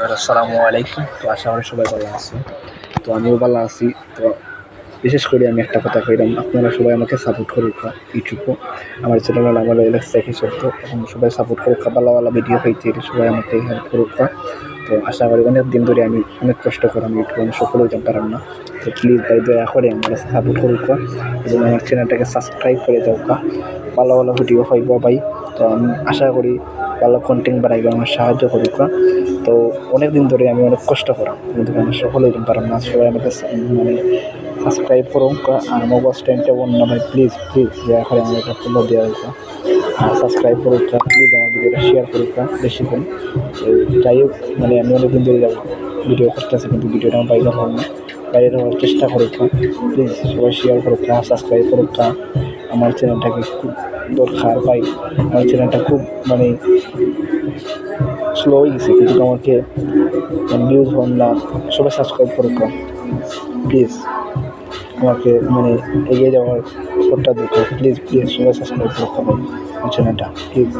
আসসালামু আলাইকুম। তো আশা করি সবাই ভালো আছে। তো আমিও ভালো আছি। তো বিশেষ করে আমি একটা কথা কইলাম, আপনারা সবাই আমাকে সাপোর্ট করুক ইউটিউবও আমার চ্যানেল আমার দেখি সত্য এবং সবাই সাপোর্ট করুক, ভালো ভালো ভিডিও পাইতে সবাই আমাকে হেল্প করুক। তো আশা করি অনেক দিন ধরে আমি অনেক কষ্ট করাম ইউটিউবে, আমি সফল হইতে পারাম না। তো প্লিজ ভাই দয়া করে আমার সাপোর্ট করুক এবং আমার চ্যানেলটাকে সাবস্ক্রাইব করে দাও। ভালো ভালো ভিডিও পাইব ভাই। তো আমি আশা করি ভালো কন্টেন্ট বানাইবে আমার সাহায্য করুক। তো অনেক দিন ধরে আমি অনেক কষ্ট করাম কিন্তু আমি সফল হইতে পারাম না। সবাই আমাকে মানে সাবস্ক্রাইব করুন আর আমার বস টাইমটা অন্য ভাই প্লিজ দয়া করে আমার একটা ফলো দেওয়া হোক আর সাবস্ক্রাইব করুক প্লিজ, আমার ভিডিওটা শেয়ার করুক বেশি করে। তো যাই হোক, মানে আমি অনেক দিন ধরে ভিডিও করতেছি কিন্তু ভিডিওটা আমার বাইরে হওয়ার না, বাইরে হওয়ার চেষ্টা করুক। প্লিজ সবাই শেয়ার করুক, সাবস্ক্রাইব করুক। আমার চ্যানেলটাকে খুব দরকার পাই, আমার চ্যানেলটা খুব মানে স্লো হয়ে গেছে কিন্তু আমাকে ভিউজ হন না। সবাই সাবস্ক্রাইব করুক প্লিজ, আমাকে মানে এগিয়ে যাওয়ার করতে দরকার। প্লিজ সবাই সাবস্ক্রাইব করুক আমার চ্যানেলটা প্লিজ।